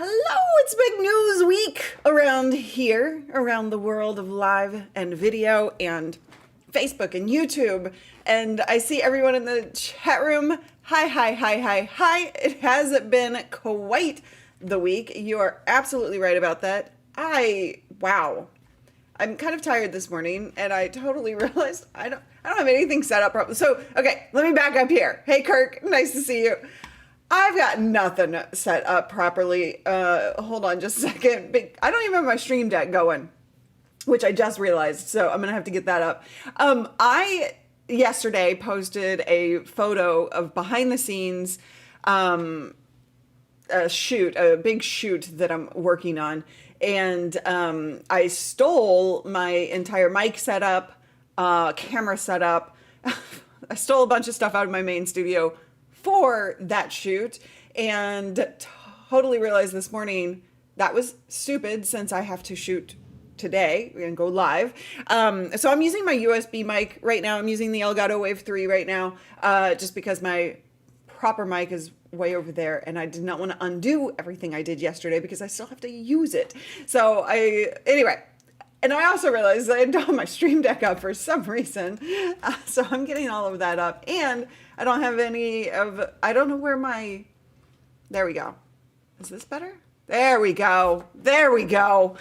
Hello, it's big news week around here, around the world of live and video and Facebook and YouTube. And I see everyone in the chat room. Hi, hi, hi, hi, hi. It has been quite the week. You are absolutely right about that. Wow. I'm kind of tired this morning and I totally realized I don't have anything set up properly. So, okay, let me back up here. Hey, Kirk, nice to see you. I've got nothing set up properly. Hold on just a second. I don't even have my stream deck going, which I just realized. So I'm going to have to get that up. I yesterday posted a photo of behind the scenes, a big shoot that I'm working on. And I stole my entire mic setup, camera setup. I stole a bunch of stuff out of my main studio for that shoot and totally realized this morning that was stupid since I have to shoot today and go live. So I'm using my USB mic right now. I'm using the Elgato Wave 3 right now, just because my proper mic is way over there and I did not want to undo everything I did yesterday because I still have to use it. So anyway, and I also realized that I don't have my stream deck up for some reason. So I'm getting all of that up and I don't have I don't know where there we go. Is this better? There we go. There we go.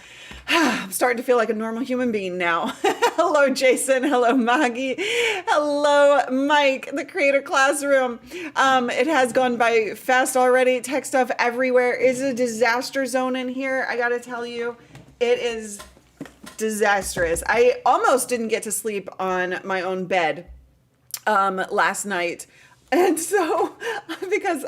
I'm starting to feel like a normal human being now. Hello, Jason. Hello, Maggie. Hello, Mike, the Creator Classroom. It has gone by fast already. Tech stuff everywhere. It's a disaster zone in here. I got to tell you, it is disastrous. I almost didn't get to sleep on my own bed last night. And so, because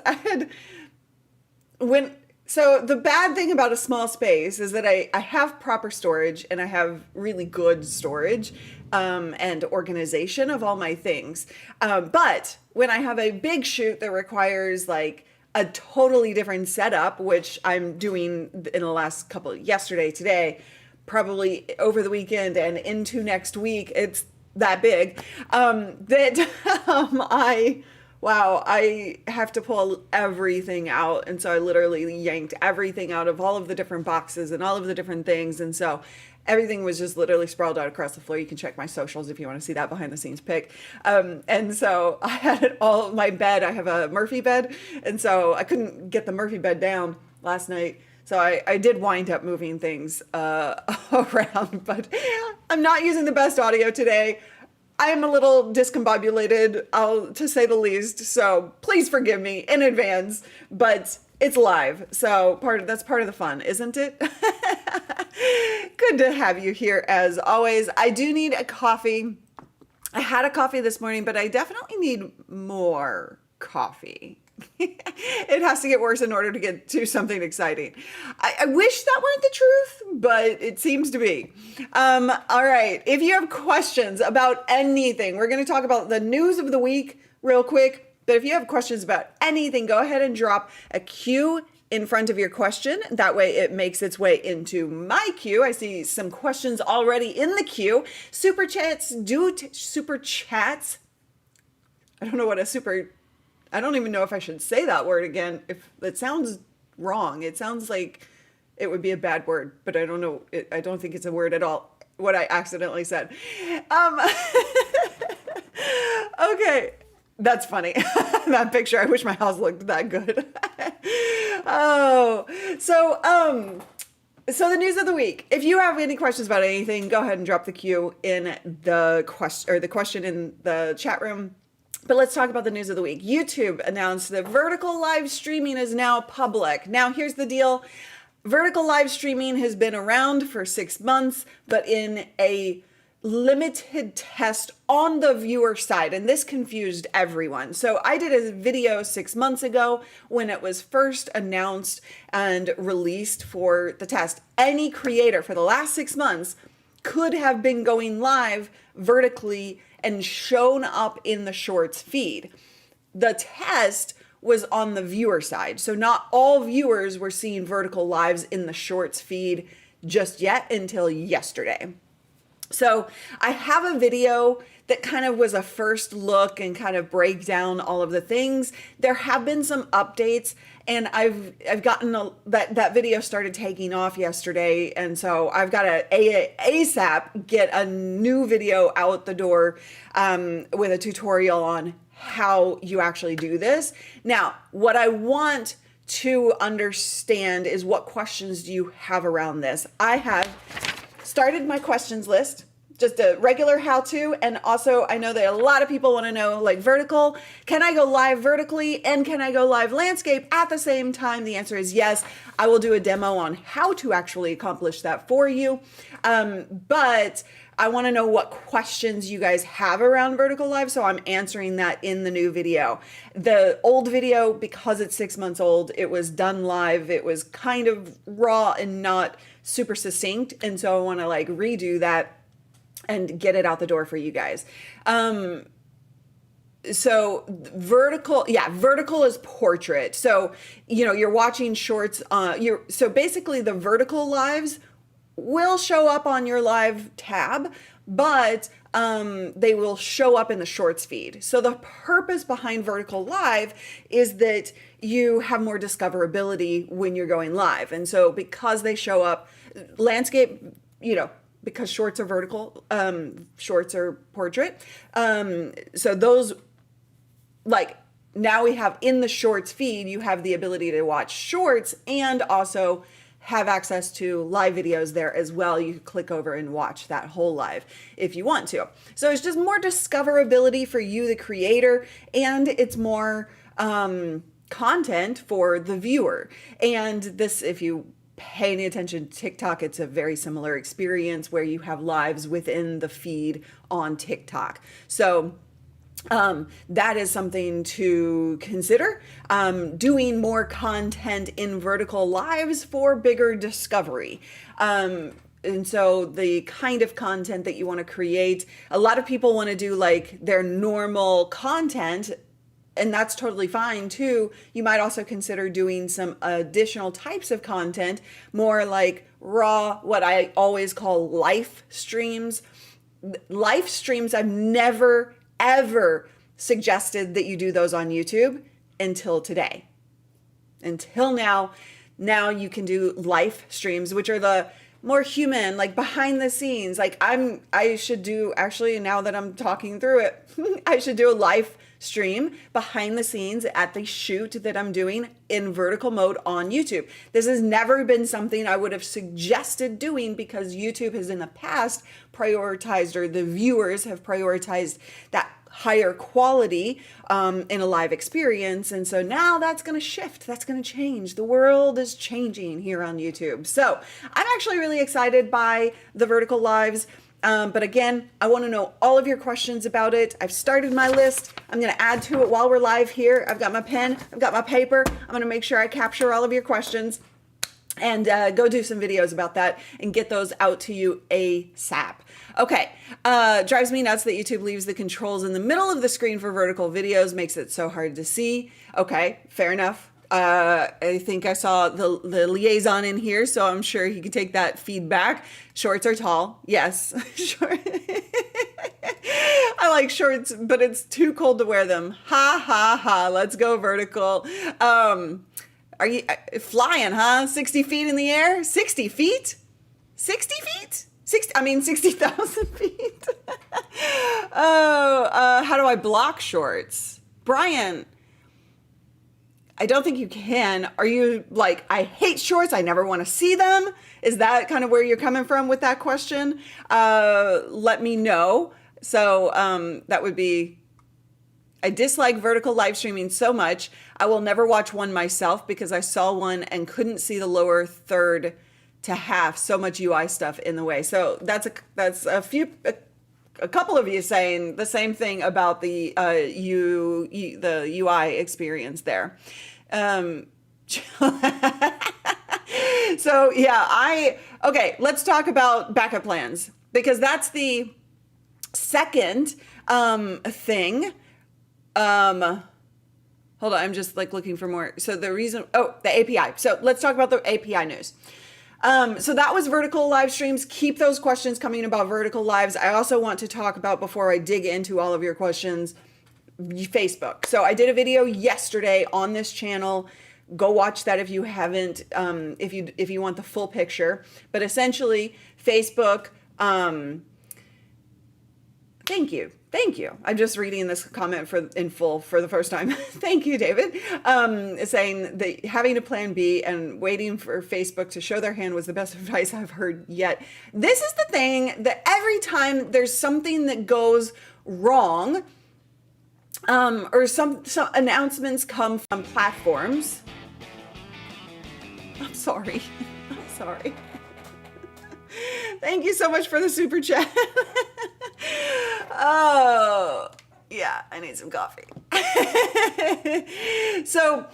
so the bad thing about a small space is that I have proper storage and I have really good storage and organization of all my things. But when I have a big shoot that requires like a totally different setup, which I'm doing in the last yesterday, today, probably over the weekend and into next week, it's that big, I have to pull everything out. And so I literally yanked everything out of all of the different boxes and all of the different things. And so everything was just literally sprawled out across the floor. You can check my socials if you want to see that behind the scenes pic. And so I had it all, my bed, I have a Murphy bed. And so I couldn't get the Murphy bed down last night. So I did wind up moving things around, but I'm not using the best audio today. I am a little discombobulated, to say the least. So please forgive me in advance, but it's live. So that's part of the fun, isn't it? Good to have you here as always. I do need a coffee. I had a coffee this morning, but I definitely need more coffee. It has to get worse in order to get to something exciting. I wish that weren't the truth, but it seems to be. All right. If you have questions about anything, we're going to talk about the news of the week real quick. But if you have questions about anything, go ahead and drop a Q in front of your question. That way it makes its way into my queue. I see some questions already in the queue. Super chats. I don't even know if I should say that word again. If it sounds wrong, it sounds like it would be a bad word, but I don't know. I don't think it's a word at all. What I accidentally said. Okay, that's funny. That picture. I wish my house looked that good. So the news of the week. If you have any questions about anything, go ahead and drop the Q in the question in the chat room. But let's talk about the news of the week. YouTube announced that vertical live streaming is now public. Now, here's the deal. Vertical live streaming has been around for 6 months, but in a limited test on the viewer side. And this confused everyone. So I did a video 6 months ago when it was first announced and released for the test. Any creator for the last 6 months could have been going live vertically and shown up in the shorts feed. The test was on the viewer side. So not all viewers were seeing vertical lives in the shorts feed just yet until yesterday. So I have a video that kind of was a first look and kind of break down all of the things. There have been some updates, and I've gotten that video started taking off yesterday, and so I've got to ASAP get a new video out the door with a tutorial on how you actually do this. Now, what I want to understand is, what questions do you have around this? I have started my questions list, just a regular how-to, and also I know that a lot of people want to know, like, vertical. Can I go live vertically and can I go live landscape at the same time? The answer is yes. I will do a demo on how to actually accomplish that for you. But I want to know what questions you guys have around vertical live, so I'm answering that in the new video. The old video, because it's 6 months old, it was done live. It was kind of raw and not super succinct, and so I want to like redo that and get it out the door for you guys. So vertical is portrait. So, you know, you're watching shorts, so basically the vertical lives will show up on your live tab, but they will show up in the shorts feed. So the purpose behind vertical live is that you have more discoverability when you're going live. And so because they show up landscape, you know, because shorts are vertical, shorts are portrait. So those, like, now we have in the shorts feed, you have the ability to watch shorts and also have access to live videos there as well. You can click over and watch that whole live if you want to. So it's just more discoverability for you, the creator, and it's more content for the viewer. And this, if you pay any attention to TikTok, it's a very similar experience where you have lives within the feed on TikTok. So that is something to consider, doing more content in vertical lives for bigger discovery. And so the kind of content that you want to create, a lot of people want to do like their normal content, and that's totally fine too. You might also consider doing some additional types of content, more like raw, what I always call life streams. Life streams, I've never ever suggested that you do those on YouTube until today. Until now you can do live streams, which are the more human, like behind the scenes. Like I should do, actually, now that I'm talking through it, I should do a live stream behind the scenes at the shoot that I'm doing in vertical mode on YouTube. This has never been something I would have suggested doing because YouTube has in the past prioritized, or the viewers have prioritized, that higher quality in a live experience. And so now that's going to shift. That's going to change. The world is changing here on YouTube. So I'm actually really excited by the vertical lives. But again, I want to know all of your questions about it. I've started my list. I'm going to add to it while we're live here. I've got my pen. I've got my paper. I'm going to make sure I capture all of your questions and go do some videos about that and get those out to you ASAP. Okay, drives me nuts that YouTube leaves the controls in the middle of the screen for vertical videos, makes it so hard to see. Okay, fair enough. I think I saw the liaison in here, so I'm sure he could take that feedback. Shorts are tall. Yes. I like shorts, but it's too cold to wear them. Ha, ha, ha. Let's go vertical. Are you flying, huh? 60 feet in the air? 60 feet? 60 feet? 60,000 feet. How do I block shorts? Brian, I don't think you can. Are you like, I hate shorts, I never want to see them? Is that kind of where you're coming from with that question? Let me know. So that would be, I dislike vertical live streaming so much. I will never watch one myself because I saw one and couldn't see the lower third to half, so much UI stuff in the way. So that's a couple of you saying the same thing about the the UI experience there. So yeah, okay, let's talk about backup plans, because that's the second thing. Hold on, I'm just like looking for more. So the reason, the API. So let's talk about the API news. So that was vertical live streams. Keep those questions coming about vertical lives. I also want to talk about, before I dig into all of your questions, Facebook. So I did a video yesterday on this channel. Go watch that if you haven't, if you want the full picture. But essentially, Facebook, thank you. Thank you. I'm just reading this comment in full for the first time. Thank you, David. Saying that having a plan B and waiting for Facebook to show their hand was the best advice I've heard yet. This is the thing, that every time there's something that goes wrong, or some announcements come from platforms. I'm sorry. I'm sorry. Thank you so much for the super chat. Oh, yeah, I need some coffee. So,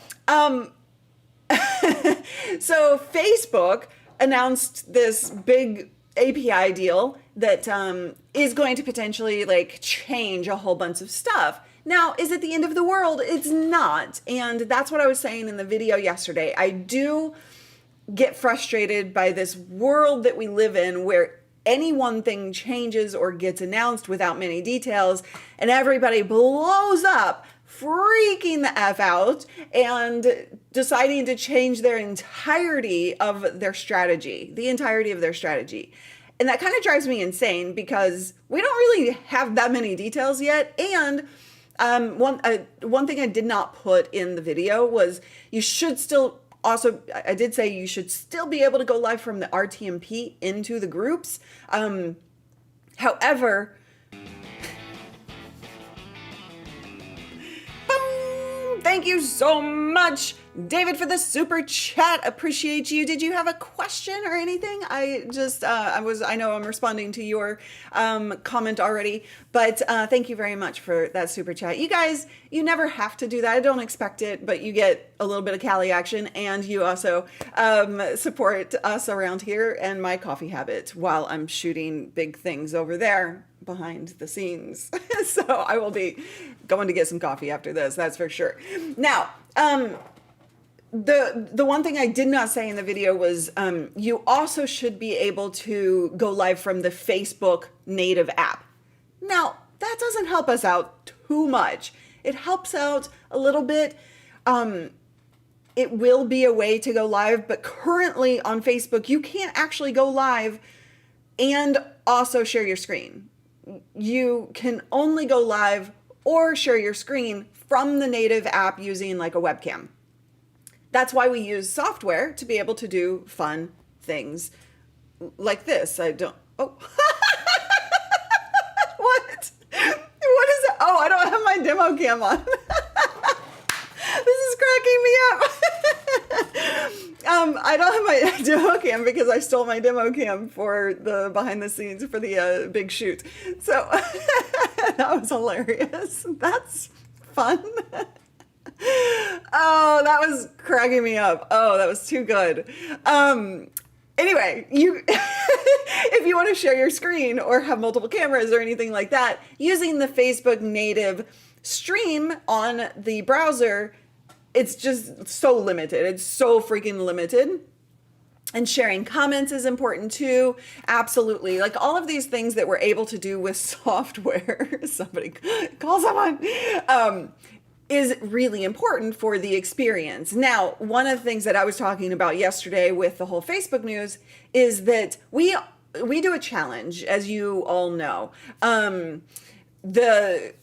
so Facebook announced this big API deal that is going to potentially like change a whole bunch of stuff. Now, is it the end of the world? It's not. And that's what I was saying in the video yesterday. I do get frustrated by this world that we live in where any one thing changes or gets announced without many details and everybody blows up, freaking the F out and deciding to change their entirety of their strategy, the entirety of their strategy. And that kind of drives me insane because we don't really have that many details yet. And one thing I did not put in the video was you should still also, I did say you should still be able to go live from the RTMP into the groups. However, thank you so much, David, for the super chat. Appreciate you. Did you have a question or anything? I know I'm responding to your comment already, but thank you very much for that super chat. You guys, you never have to do that. I don't expect it, but you get a little bit of Cali action, and you also support us around here and my coffee habit while I'm shooting big things over there behind the scenes. So I will be going to get some coffee after this, that's for sure. Now, the one thing I did not say in the video was you also should be able to go live from the Facebook native app. Now, that doesn't help us out too much. It helps out a little bit. It will be a way to go live, but currently on Facebook, you can't actually go live and also share your screen. You can only go live or share your screen from the native app using like a webcam. That's why we use software to be able to do fun things like this. Oh. What? What is it? Oh, I don't have my demo cam on. This is cracking me up. I don't have my demo cam because I stole my demo cam for the behind the scenes for the big shoot. So that was hilarious. That's fun. Oh, that was cracking me up. Oh, that was too good. Anyway, if you want to share your screen or have multiple cameras or anything like that, using the Facebook native stream on the browser, it's just so limited. It's so freaking limited. And sharing comments is important too. Absolutely. Like all of these things that we're able to do with software, somebody call someone, is really important for the experience. Now, one of the things that I was talking about yesterday with the whole Facebook news is that we do a challenge, as you all know. The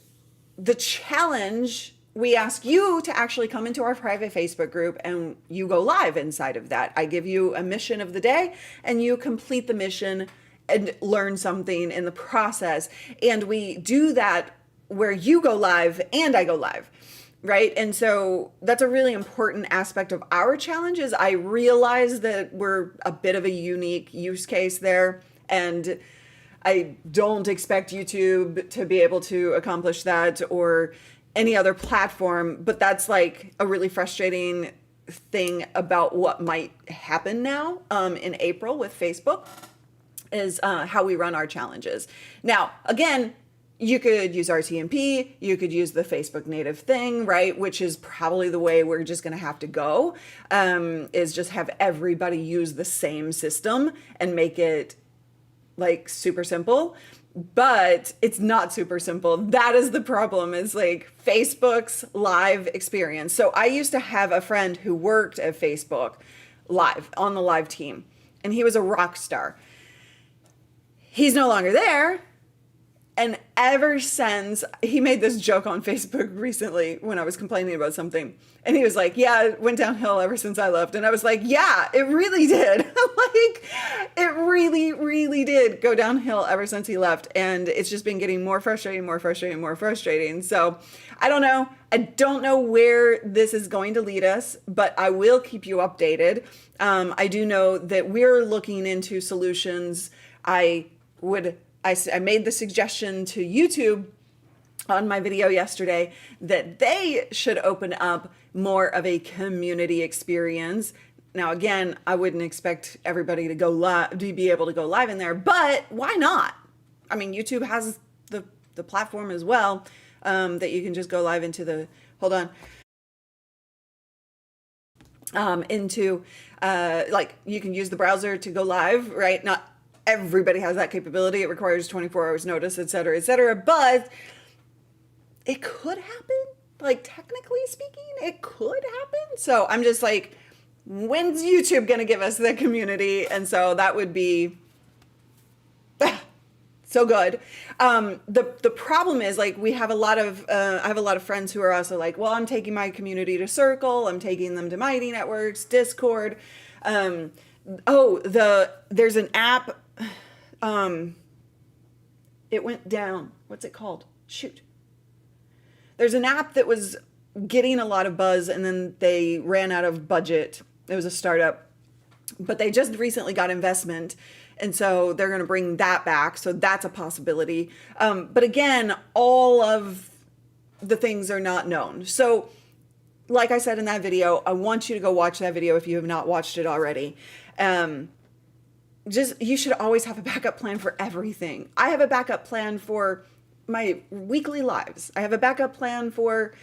challenge, we ask you to actually come into our private Facebook group and you go live inside of that. I give you a mission of the day and you complete the mission and learn something in the process. And we do that where you go live and I go live. Right. And so that's a really important aspect of our challenges. I realize that we're a bit of a unique use case there, and I don't expect YouTube to be able to accomplish that or any other platform, but that's like a really frustrating thing about what might happen now in April with Facebook is how we run our challenges. Now, again, You could use RTMP, you could use the Facebook native thing, right? Which is probably the way we're just gonna have to go, is just have everybody use the same system and make it like super simple. But it's not super simple. That is the problem, is like Facebook's live experience. So I used to have a friend who worked at Facebook live on the live team, and he was a rock star. He's no longer there. And ever since, he made this joke on Facebook recently when I was complaining about something. And he was like, yeah, it went downhill ever since I left. And I was like, yeah, it really did. Like, it really, really did go downhill ever since he left. And it's just been getting more frustrating, more frustrating, more frustrating. So I don't know. I don't know where this is going to lead us, but I will keep you updated. I do know that we're looking into solutions. I made the suggestion to YouTube on my video yesterday that they should open up more of a community experience. Now, again, I wouldn't expect everybody to go live, to be able to go live in there, but why not? I mean, YouTube has the platform as well, that you can just go live into the, hold on, like you can use the browser to go live, right? Not everybody has that capability. It requires 24 hours notice, et cetera, but it could happen. Like, technically speaking, it could happen. So I'm just like, when's YouTube going to give us the community? And so that would be so good. The problem is, like, we have a lot of, I have a lot of friends who are also like, well, I'm taking my community to Circle. I'm taking them to Mighty Networks, Discord. There's an app. It went down. What's it called? Shoot. There's an app that was getting a lot of buzz, and then they ran out of budget. It was a startup, but they just recently got investment. And so they're going to bring that back. So that's a possibility. But again, all of the things are not known. So like I said in that video, I want you to go watch that video if you have not watched it already. You should always have a backup plan for everything. I have a backup plan for my weekly lives. I have a backup plan for,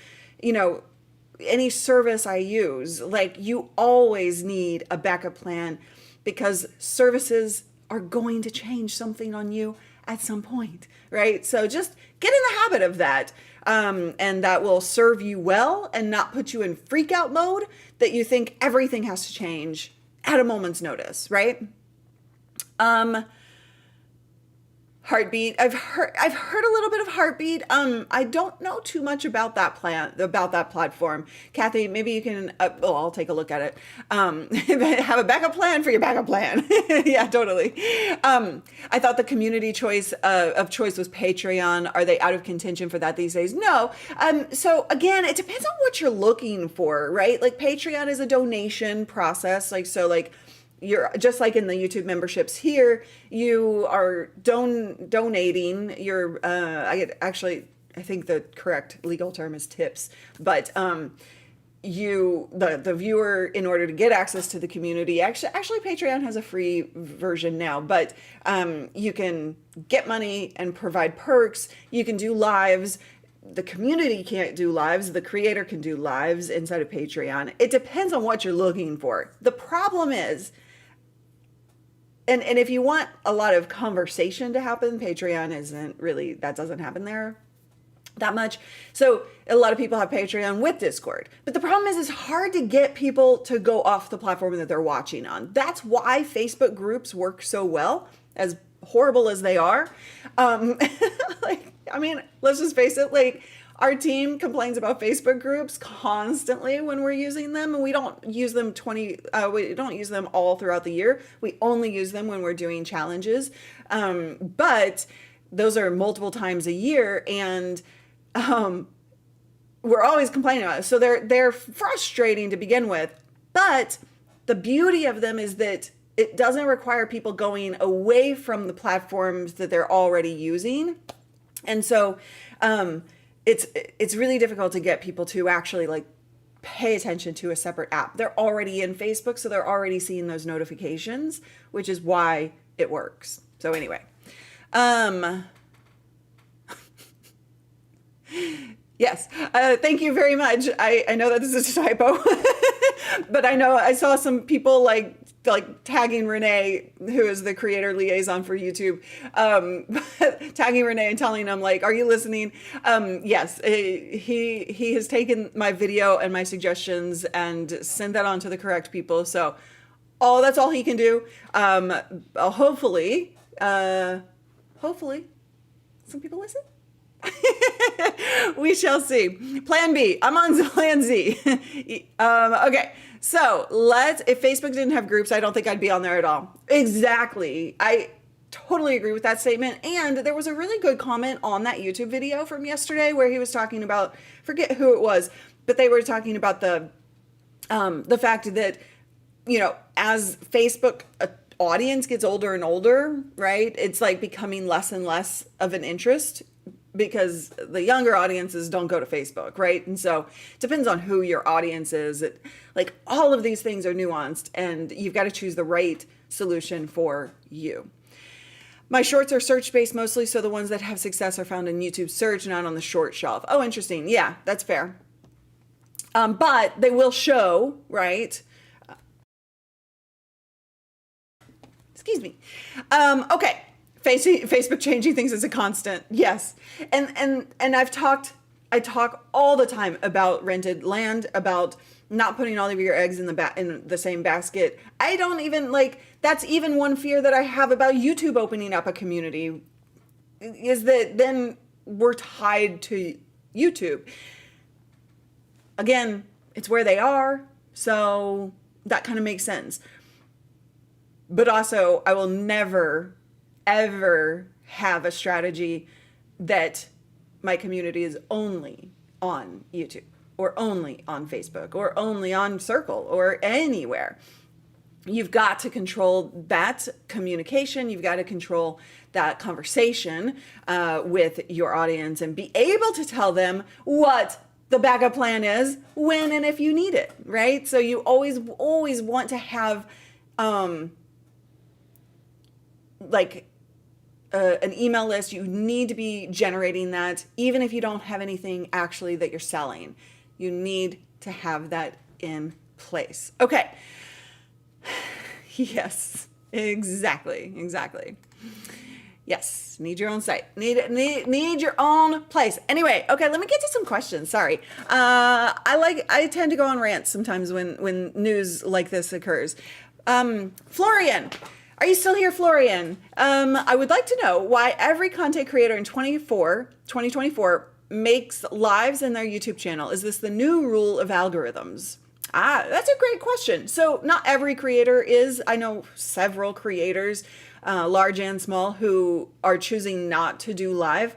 any service I use. Like, you always need a backup plan, because services are going to change something on you at some point, right? So just get in the habit of that. And that will serve you well and not put you in freak out mode that you think everything has to change at a moment's notice, right? Heartbeat. I've heard a little bit of Heartbeat. I don't know too much about that platform. Kathy, maybe you can, I'll take a look at it. Have a backup plan for your backup plan. Yeah, totally. I thought the community choice of choice was Patreon. Are they out of contention for that these days? No. So again, it depends on what you're looking for, right? Like, Patreon is a donation process. You're just like in the YouTube memberships here, you are donating your, I think the correct legal term is tips, but the viewer, in order to get access to the community, actually Patreon has a free version now, but you can get money and provide perks. You can do lives. The community can't do lives. The creator can do lives inside of Patreon. It depends on what you're looking for. The problem is, and if you want a lot of conversation to happen, Patreon that doesn't happen there that much. So a lot of people have Patreon with Discord. But the problem is, it's hard to get people to go off the platform that they're watching on. That's why Facebook groups work so well, as horrible as they are. Let's just face it, our team complains about Facebook groups constantly when we're using them, and we don't use them we don't use them all throughout the year. We only use them when we're doing challenges. But those are multiple times a year, and we're always complaining about it. So they're frustrating to begin with. But the beauty of them is that it doesn't require people going away from the platforms that they're already using. And so it's really difficult to get people to actually pay attention to a separate app. They're already in Facebook, so they're already seeing those notifications, which is why it works. So anyway, Yes. Thank you very much. I know that this is a typo, but I know I saw some people like tagging Renee, who is the creator liaison for YouTube, tagging Renee and telling him like, "Are you listening?" Yes, he has taken my video and my suggestions and sent that on to the correct people. So, that's all he can do. Hopefully, hopefully, some people listen. We shall see. Plan B. I'm on plan Z. Okay. So if Facebook didn't have groups, I don't think I'd be on there at all. Exactly. I totally agree with that statement. And there was a really good comment on that YouTube video from yesterday where he was talking about, forget who it was, but they were talking about the fact that, as Facebook audience gets older and older, right? It's like becoming less and less of an interest, because the younger audiences don't go to Facebook, right? And so it depends on who your audience is. Like all of these things are nuanced, and you've got to choose the right solution for you. My shorts are search-based mostly, so the ones that have success are found in YouTube search, not on the short shelf. Oh, interesting. Yeah, that's fair. But they will show, right? Excuse me. Okay. Facebook changing things is a constant. Yes. And I talk all the time about rented land, about not putting all of your eggs in the same basket. I don't even that's even one fear that I have about YouTube opening up a community, is that then we're tied to YouTube. Again, it's where they are, so that kind of makes sense. But also, I will never ever have a strategy that my community is only on YouTube or only on Facebook or only on Circle or anywhere. You've got to control that communication. You've got to control that conversation with your audience and be able to tell them what the backup plan is when and if you need it, right? So you always want to have an email list. You need to be generating that, even if you don't have anything actually that you're selling. You need to have that in place. Okay. Yes, exactly. Yes, need your own site. Need your own place. Anyway, okay, let me get to some questions. Sorry. I tend to go on rants sometimes when news like this occurs. Florian. Are you still here, Florian? I would like to know why every content creator in 2024 makes lives in their YouTube channel. Is this the new rule of algorithms? That's a great question. So not every creator is. I know several creators, large and small, who are choosing not to do live.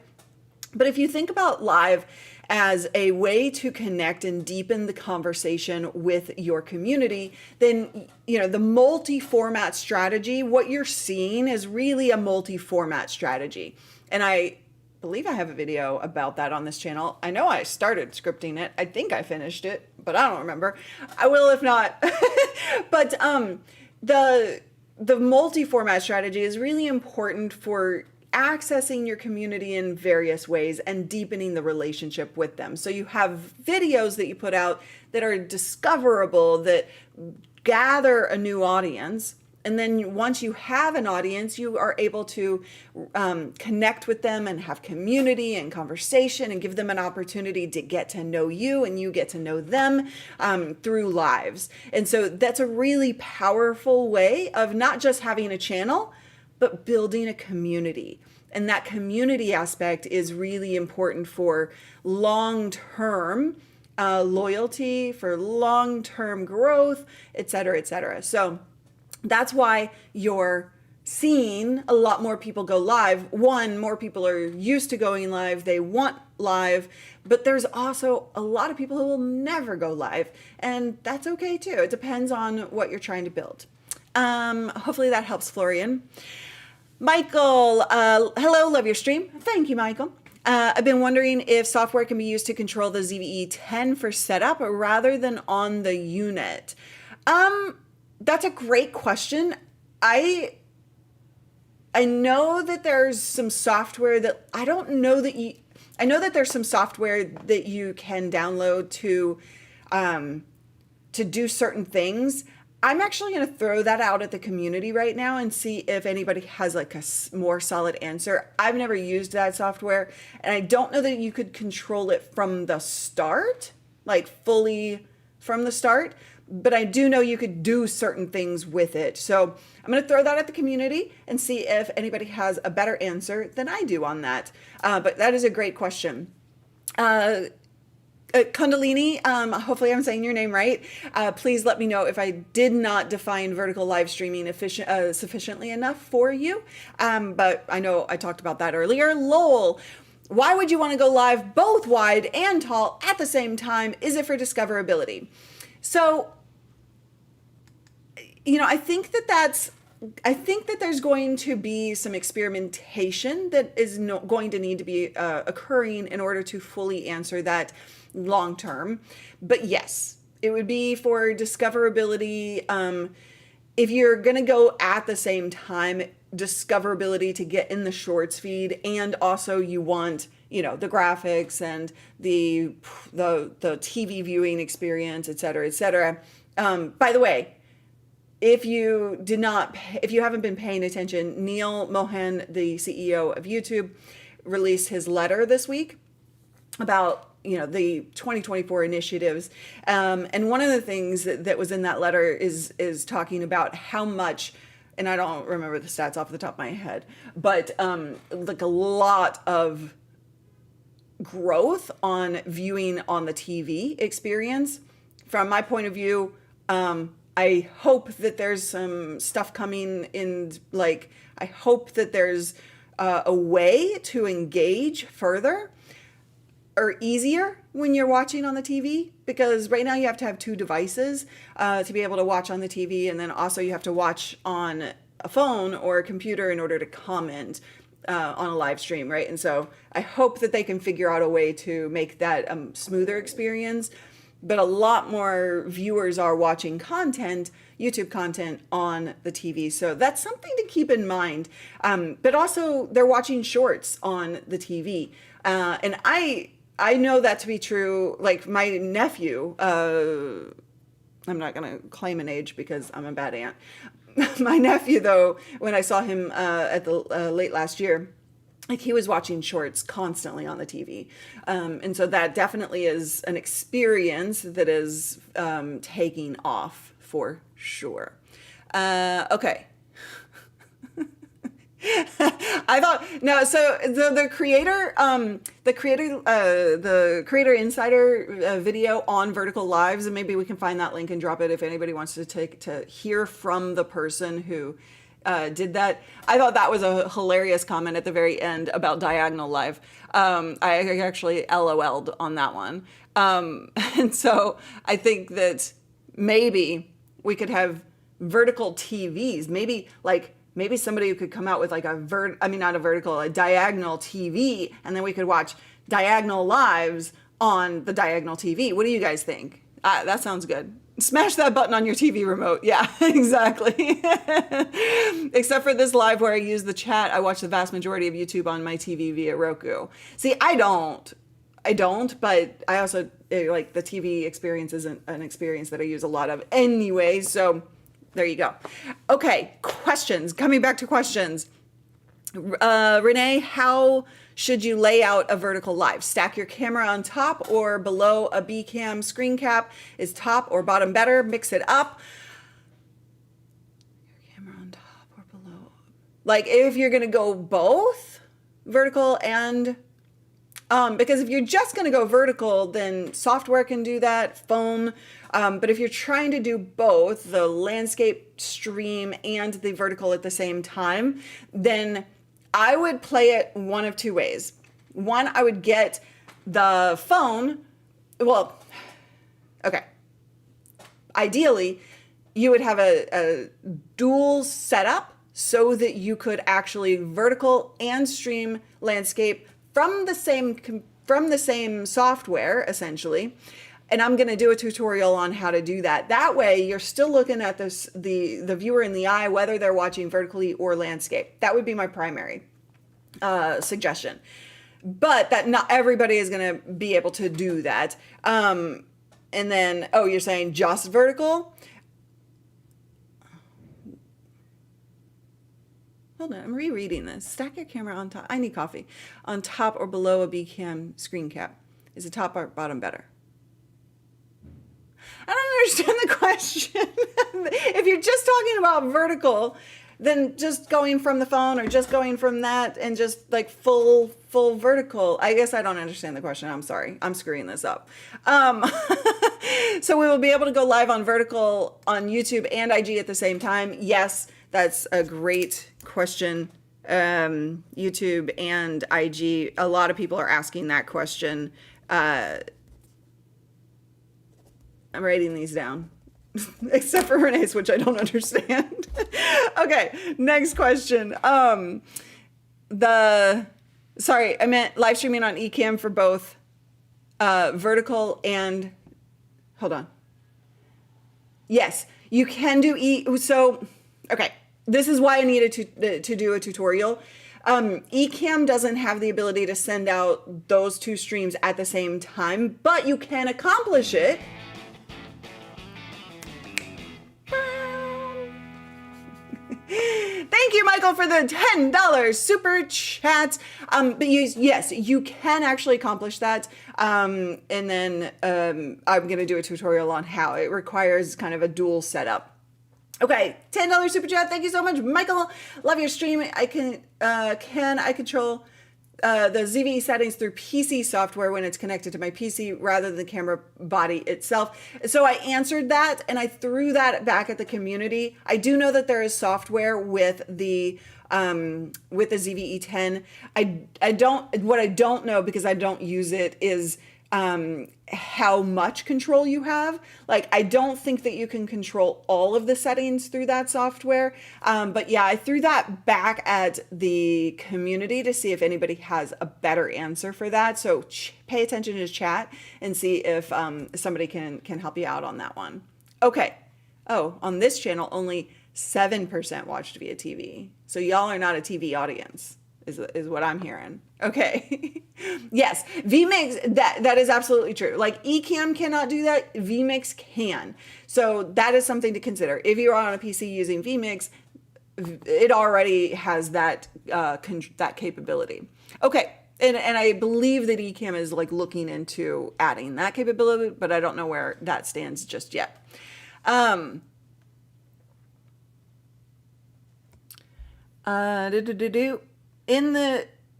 But if you think about live as a way to connect and deepen the conversation with your community, then, the multi-format strategy, what you're seeing is really a multi-format strategy. And I believe I have a video about that on this channel. I know I started scripting it. I think I finished it, but I don't remember. I will if not. But the multi-format strategy is really important for accessing your community in various ways and deepening the relationship with them. So you have videos that you put out that are discoverable, that gather a new audience. And then once you have an audience, you are able to connect with them and have community and conversation and give them an opportunity to get to know you and you get to know them through lives. And so that's a really powerful way of not just having a channel, but building a community. And that community aspect is really important for long-term loyalty, for long-term growth, et cetera, et cetera. So that's why you're seeing a lot more people go live. One, more people are used to going live. They want live, but there's also a lot of people who will never go live. And that's okay too. It depends on what you're trying to build. Hopefully that helps, Florian. Michael, hello, love your stream. Thank you, Michael. I've been wondering if software can be used to control the ZVE10 for setup rather than on the unit. That's a great question. I know that there's some software that I don't know that I know that there's some software that you can download to do certain things. I'm actually going to throw that out at the community right now and see if anybody has like a more solid answer. I've never used that software, and I don't know that you could control it from the start, like fully from the start, but I do know you could do certain things with it. So I'm going to throw that at the community and see if anybody has a better answer than I do on that. But that is a great question. Kundalini, hopefully I'm saying your name right. Please let me know if I did not define vertical live streaming sufficiently enough for you. But I know I talked about that earlier. Lowell, why would you want to go live both wide and tall at the same time? Is it for discoverability? So, I think that there's going to be some experimentation that is going to need to be occurring in order to fully answer that long term. But yes, it would be for discoverability. If you're going to go at the same time, discoverability to get in the shorts feed, and also you want, the graphics and the TV viewing experience, et cetera, et cetera. By the way, if you haven't been paying attention, Neil Mohan, the CEO of YouTube, released his letter this week about the 2024 initiatives, and one of the things that was in that letter is talking about how much, and I don't remember the stats off the top of my head, but like a lot of growth on viewing on the TV experience. From my point of view, I hope that there's some stuff coming in, like I hope that there's a way to engage further or easier when you're watching on the TV, because right now you have to have two devices to be able to watch on the TV, and then also you have to watch on a phone or a computer in order to comment on a live stream, right? And so I hope that they can figure out a way to make that a smoother experience. But a lot more viewers are watching YouTube content on the TV. So that's something to keep in mind. But also they're watching shorts on the TV. And I know that to be true. Like my nephew, I'm not going to claim an age because I'm a bad aunt. My nephew, though, when I saw him at the late last year, like he was watching shorts constantly on the TV. And so that definitely is an experience that is taking off for sure. Okay. I thought no. So the creator insider video on vertical lives, and maybe we can find that link and drop it if anybody wants to hear from the person who did that. I thought that was a hilarious comment at the very end about diagonal live. I actually LOL'd on that one, and so I think that maybe we could have vertical TVs. Maybe somebody who could come out with like a diagonal TV, and then we could watch diagonal lives on the diagonal TV. What do you guys think? That sounds good. Smash that button on your TV remote. Yeah, exactly. Except for this live where I use the chat, I watch the vast majority of YouTube on my TV via Roku. See, I don't, but I also, like the TV experience isn't an experience that I use a lot of anyway, so there you go. Okay, questions. Coming back to questions. Renee, how should you lay out a vertical live? Stack your camera on top or below a Ecamm screen cap? Is top or bottom better? Mix it up. Your camera on top or below. Like if you're gonna go both vertical and because if you're just going to go vertical, then software can do that, phone. But if you're trying to do both, the landscape stream and the vertical at the same time, then I would play it one of two ways. One, I would get the phone. Well, okay. Ideally, you would have a dual setup so that you could actually vertical and stream landscape from the same software, essentially. And I'm going to do a tutorial on how to do that. That way, you're still looking at the viewer in the eye, whether they're watching vertically or landscape. That would be my primary suggestion. but that not everybody is going to be able to do that. And then, oh, you're saying just vertical? Hold on, I'm rereading this. Stack your camera on top. I need coffee. On top or below a Ecamm screen cap. Is the top or bottom better? I don't understand the question. If you're just talking about vertical, then just going from the phone or just going from that and just like full vertical. I guess I don't understand the question. I'm sorry. I'm screwing this up. So we will be able to go live on vertical on YouTube and IG at the same time. Yes, that's a great question. YouTube and IG. A lot of people are asking that question. I'm writing these down. Except for Renee's, which I don't understand. Okay, next question. Sorry, I meant live streaming on Ecamm for both vertical and, hold on. Yes, you can do so, okay, this is why I needed to do a tutorial. Ecamm doesn't have the ability to send out those two streams at the same time, but you can accomplish it. Thank you, Michael, for the $10 super chat. But yes, you can actually accomplish that. And then I'm going to do a tutorial on how. It requires kind of a dual setup. Okay, $10 super chat. Thank you so much, Michael. Love your stream. Can I control the ZVE settings through PC software when it's connected to my PC rather than the camera body itself? So I answered that and I threw that back at the community. I do know that there is software with the ZVE 10. What I don't know, because I don't use it, is how much control you have. Like, I don't think that you can control all of the settings through that software. But yeah, I threw that back at the community to see if anybody has a better answer for that. So pay attention to chat and see if somebody can help you out on that one. Okay. Oh, on this channel, only 7% watched via TV. So y'all are not a TV audience, is what I'm hearing. Okay. Yes, vMix, that is absolutely true. Like, Ecamm cannot do that, vMix can. So that is something to consider. If you're on a PC using vMix, it already has that that capability. Okay. And I believe that Ecamm is like looking into adding that capability, but I don't know where that stands just yet.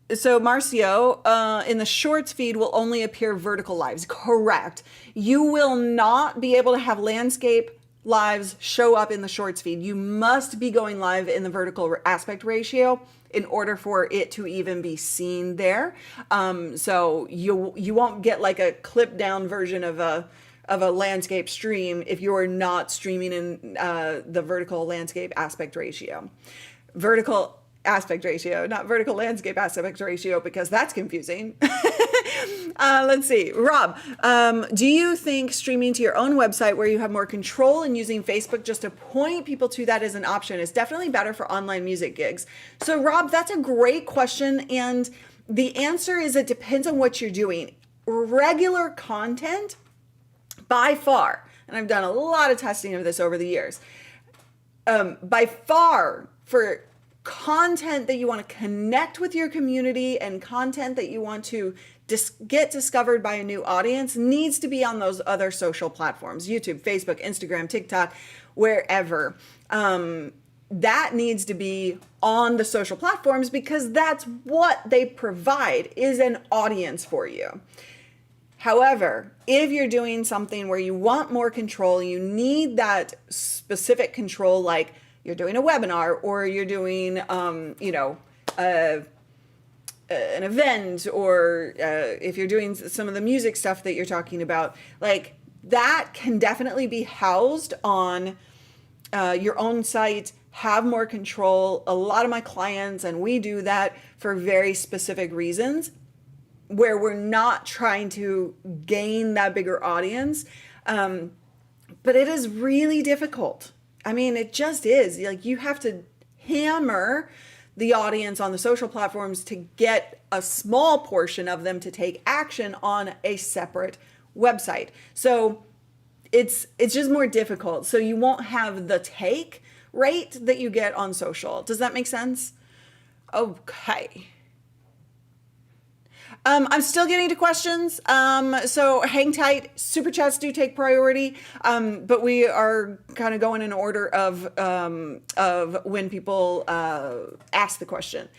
So Marcio, in the shorts feed will only appear vertical lives. Correct. You will not be able to have landscape lives show up in the shorts feed. You must be going live in the vertical aspect ratio in order for it to even be seen there. So you won't get like a clip down version of a landscape stream if you're not streaming in the vertical landscape aspect ratio. Vertical aspect ratio, not vertical landscape aspect ratio, because that's confusing. Let's see. Rob, do you think streaming to your own website where you have more control and using Facebook just to point people to that as an option is definitely better for online music gigs? So Rob, that's a great question. And the answer is it depends on what you're doing. Regular content, by far, and I've done a lot of testing of this over the years, by far, for content that you want to connect with your community and content that you want to get discovered by a new audience, needs to be on those other social platforms, YouTube, Facebook, Instagram, TikTok, wherever. That needs to be on the social platforms because that's what they provide, is an audience for you. However, if you're doing something where you want more control, you need that specific control, like you're doing a webinar or you're doing, an event, or if you're doing some of the music stuff that you're talking about, like that can definitely be housed on your own site, have more control. A lot of my clients, and we do that for very specific reasons, where we're not trying to gain that bigger audience. But it is really difficult. I mean, it just is. Like, you have to hammer the audience on the social platforms to get a small portion of them to take action on a separate website. So it's just more difficult. So you won't have the take rate that you get on social. Does that make sense? Okay. I'm still getting to questions. So hang tight. Super chats do take priority. But we are kind of going in order of when people ask the question.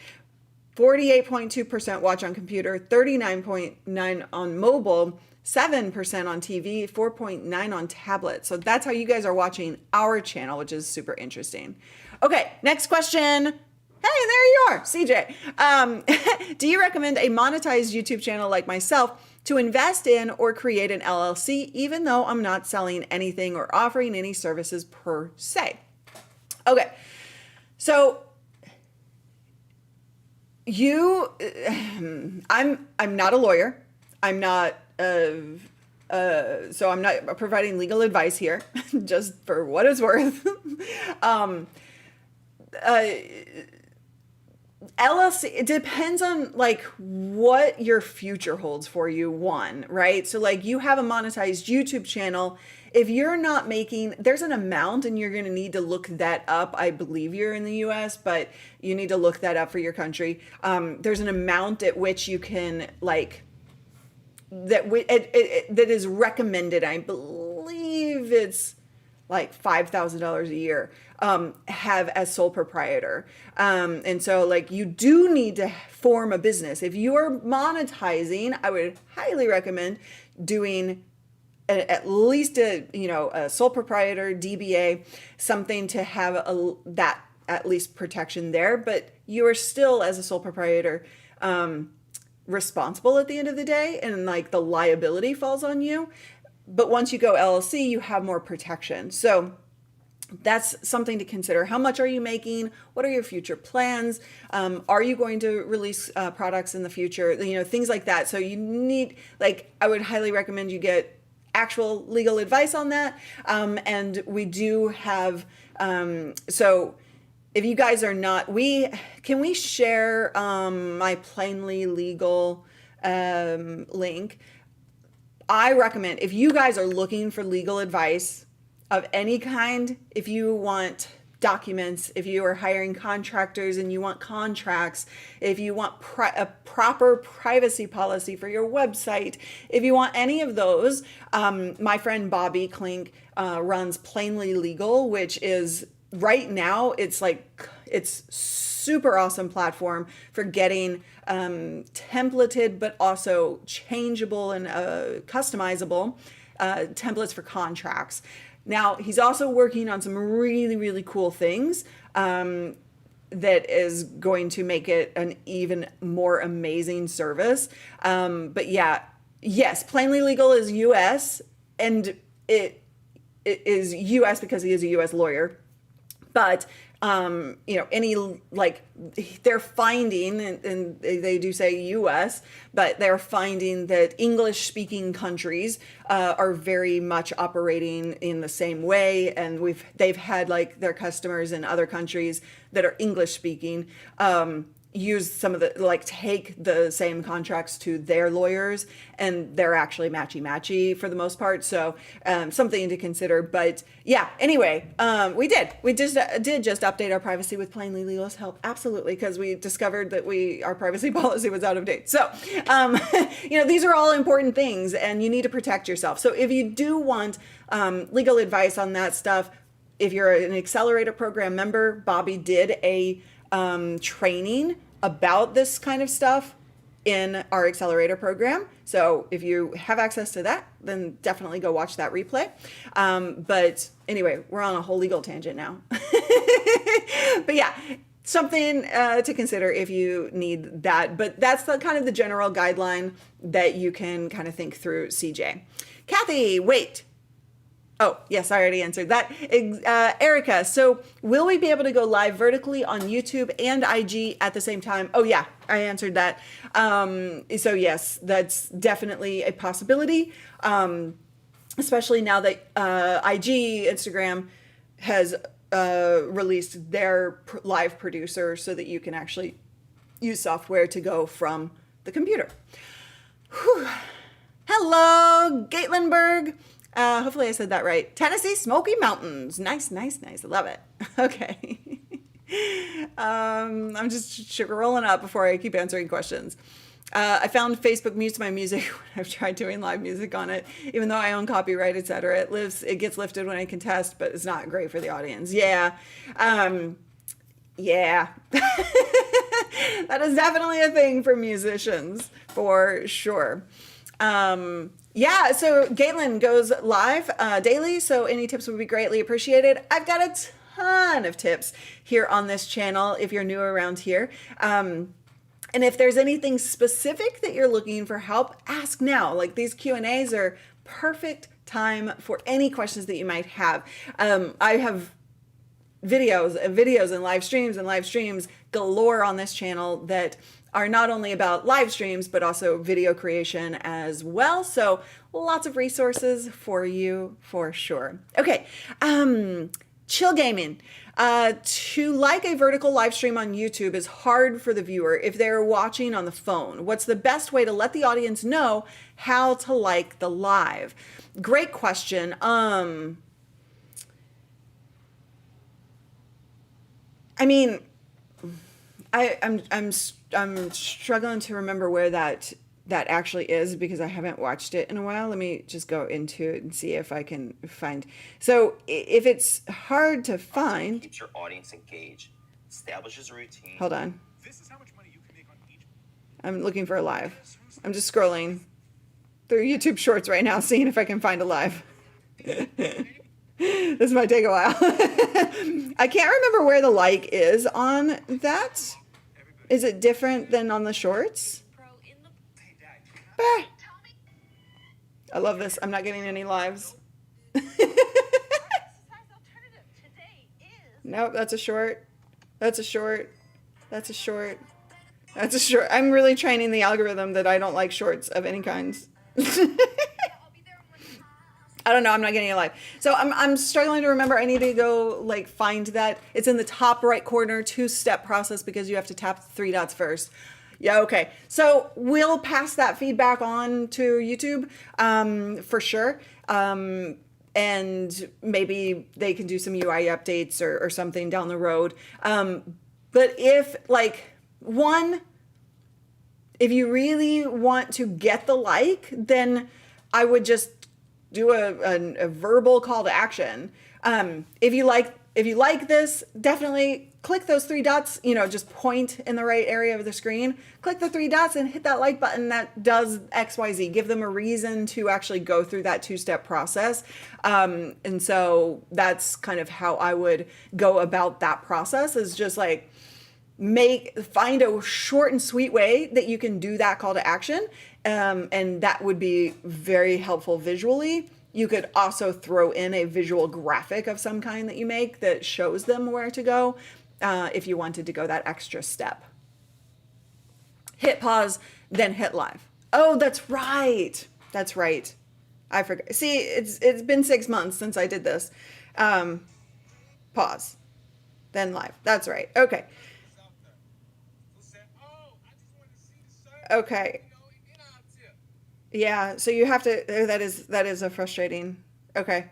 48.2% watch on computer, 39.9% on mobile, 7% on TV, 4.9% on tablet. So that's how you guys are watching our channel, which is super interesting. Okay, next question. Hey, there you are, CJ. Do you recommend a monetized YouTube channel like myself to invest in or create an LLC, even though I'm not selling anything or offering any services per se? Okay, so I'm not a lawyer. I'm not, so I'm not providing legal advice here, just for what it's worth. LLC, it depends on like what your future holds for you, right? So like you have a monetized YouTube channel. If you're not making, there's an amount and you're going to need to look that up. I believe you're in the US, but you need to look that up for your country. There's an amount at which you can like, that is recommended. I believe it's like $5,000 a year, have as sole proprietor. And so like you do need to form a business. If you are monetizing, I would highly recommend doing at least a sole proprietor, DBA, something to have that at least protection there. But you are still, as a sole proprietor, responsible at the end of the day, and like the liability falls on you. But once you go LLC, you have more protection. So that's something to consider. How much are you making? What are your future plans? Are you going to release products in the future? Things like that. So you need, like, I would highly recommend you get actual legal advice on that. And we do have, so if you guys are not, can we share my Plainly Legal link? I recommend, if you guys are looking for legal advice of any kind, if you want documents, if you are hiring contractors and you want contracts, if you want a proper privacy policy for your website, if you want any of those, my friend Bobby Klink runs Plainly Legal, which is right now, it's super awesome platform for getting templated, but also changeable and customizable templates for contracts. Now, he's also working on some really, really cool things that is going to make it an even more amazing service. But yeah, yes, Plainly Legal is US, and it is US because he is a US lawyer. But any, like, they're finding, and they do say US, but they're finding that English speaking countries are very much operating in the same way. And they've had like their customers in other countries that are English speaking, use some of the, like, take the same contracts to their lawyers, and they're actually matchy for the most part. So something to consider. But yeah, anyway, we did just update our privacy with Plainly Legal's help. Absolutely. Because we discovered that our privacy policy was out of date. So, these are all important things, and you need to protect yourself. So if you do want legal advice on that stuff, if you're an accelerator program member, Bobby did a training about this kind of stuff in our accelerator program. So if you have access to that, then definitely go watch that replay. But anyway, we're on a whole legal tangent now. But yeah, something to consider if you need that. But that's the kind of the general guideline that you can kind of think through, CJ. Kathy, wait. Oh, yes, I already answered that. Erica, so will we be able to go live vertically on YouTube and IG at the same time? Oh, yeah, I answered that. So yes, that's definitely a possibility, especially now that IG, Instagram has released their live producer so that you can actually use software to go from the computer. Whew. Hello, Gatlinburg. Hopefully I said that right. Tennessee Smoky Mountains. Nice, nice, nice. I love it. Okay. I'm just rolling up before I keep answering questions. I found Facebook mutes my music when I've tried doing live music on it, even though I own copyright, etc. It gets lifted when I contest, but it's not great for the audience. Yeah. Yeah. That is definitely a thing for musicians, for sure. Yeah, so Galen goes live daily, so any tips would be greatly appreciated. I've got a ton of tips here on this channel if you're new around here. And if there's anything specific that you're looking for help, ask now. Like these Q&As are perfect time for any questions that you might have. I have videos and live streams galore on this channel that are not only about live streams, but also video creation as well. So lots of resources for you for sure. Okay, chill gaming. To like a vertical live stream on YouTube is hard for the viewer if they're watching on the phone. What's the best way to let the audience know how to like the live? Great question. I mean, I'm struggling to remember where that actually is because I haven't watched it in a while. Let me just go into it and see if I can find. So if it's hard to find, keeps your audience engaged, establishes a routine. Hold on. This is how much money you can make on each. I'm looking for a live. I'm just scrolling through YouTube Shorts right now, seeing if I can find a live. This might take a while. I can't remember where the like is on that. Is it different than on the shorts? Bah. I love this. I'm not getting any lives. Nope, that's a short. That's a short. That's a short. That's a short. I'm really training the algorithm that I don't like shorts of any kinds. I don't know. I'm not getting a live. So I'm struggling to remember. I need to go like find that. It's in the top right corner, 2-step process because you have to tap the 3 dots first. Yeah, okay. So we'll pass that feedback on to YouTube for sure. And maybe they can do some UI updates or something down the road. But if if you really want to get the like, then I would just do a verbal call to action. If you like this, definitely click those 3 dots, just point in the right area of the screen, click the 3 dots and hit that like button that does XYZ. Give them a reason to actually go through that 2-step process. And so that's kind of how I would go about that process, is just like find a short and sweet way that you can do that call to action. And that would be very helpful visually. You could also throw in a visual graphic of some kind that you make that shows them where to go if you wanted to go that extra step. Hit pause, then hit live. Oh, that's right. That's right. I forgot. See, it's been 6 months since I did this. Pause, then live. That's right. Okay. Okay. Yeah, so you have to, that is a frustrating, okay.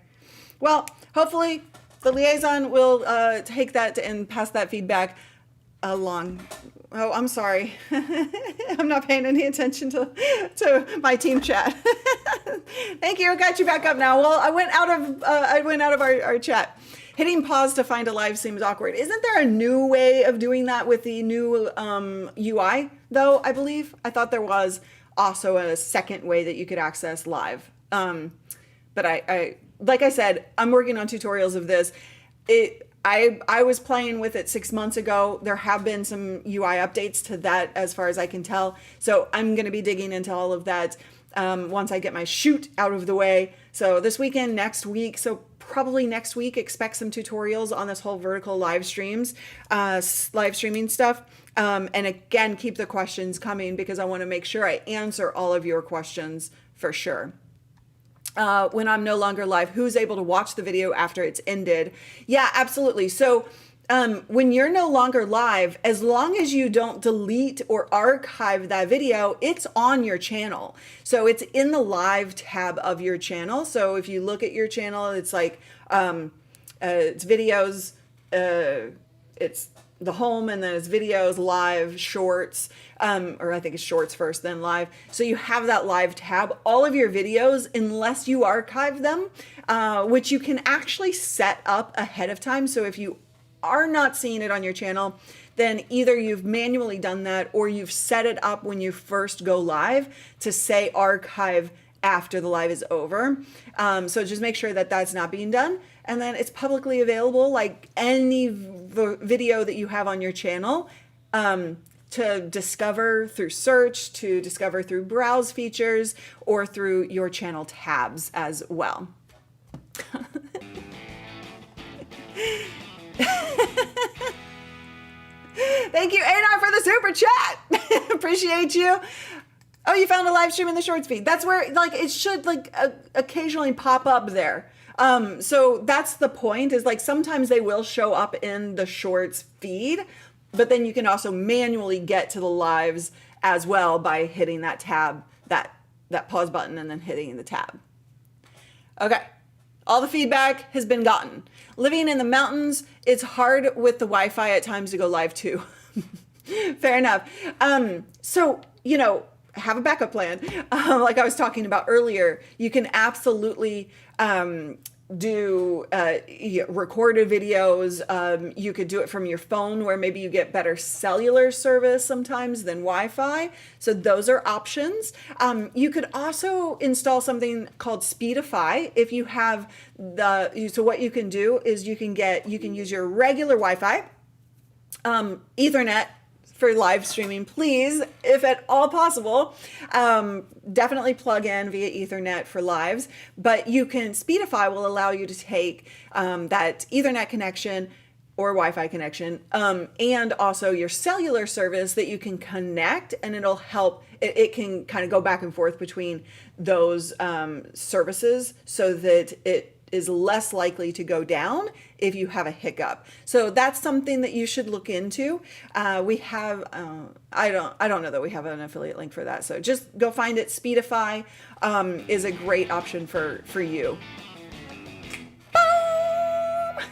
Well, hopefully the liaison will take that and pass that feedback along. Oh, I'm sorry. I'm not paying any attention to my team chat. Thank you, I got you back up now. Well, I went out of our chat. Hitting pause to find a live seems awkward. Isn't there a new way of doing that with the new UI though, I believe? I thought there was also a second way that you could access live. But I like I said, I'm working on tutorials of this. I was playing with it 6 months ago. There have been some UI updates to that as far as I can tell. So I'm going to be digging into all of that once I get my shoot out of the way. So this weekend, next week, so probably next week, expect some tutorials on this whole vertical live streaming stuff. And again, keep the questions coming because I want to make sure I answer all of your questions for sure. when I'm no longer live, who's able to watch the video after it's ended. Yeah, absolutely. So when you're no longer live, as long as you don't delete or archive that video, it's on your channel. So it's in the live tab of your channel. So if you look at your channel, it's like, it's videos, it's the home, and then it's videos, live, shorts, or I think it's shorts first, then live. So you have that live tab. All of your videos, unless you archive them, which you can actually set up ahead of time. So if you are not seeing it on your channel, then either you've manually done that or you've set it up when you first go live to say archive after the live is over. So just make sure that that's not being done. And then it's publicly available, like any video that you have on your channel, to discover through search, to discover through browse features, or through your channel tabs as well. Thank you, Anar, for the super chat. Appreciate you. Oh, you found a live stream in the shorts feed. That's where, like, it should, like, occasionally pop up there. So that's the point, is like sometimes they will show up in the shorts feed, but then you can also manually get to the lives as well by hitting that tab, that pause button, and then hitting the tab. Okay. All the feedback has been gotten. Living in the mountains, it's hard with the Wi-Fi at times to go live too. Fair enough. So, you know, have a backup plan. Like I was talking about earlier, you can absolutely do recorded videos. You could do it from your phone, where maybe you get better cellular service sometimes than Wi-Fi. So those are options. You could also install something called Speedify. If you have so what you can do is you can use your regular Wi-Fi, Ethernet, for live streaming, please, if at all possible. Definitely plug in via Ethernet for lives, but Speedify will allow you to take that Ethernet connection or Wi-Fi connection, and also your cellular service that you can connect, and it'll help. It can kind of go back and forth between those services so that it is less likely to go down if you have a hiccup. So that's something that you should look into. We have, I don't know that we have an affiliate link for that. So just go find it. Speedify is a great option for you. Boom!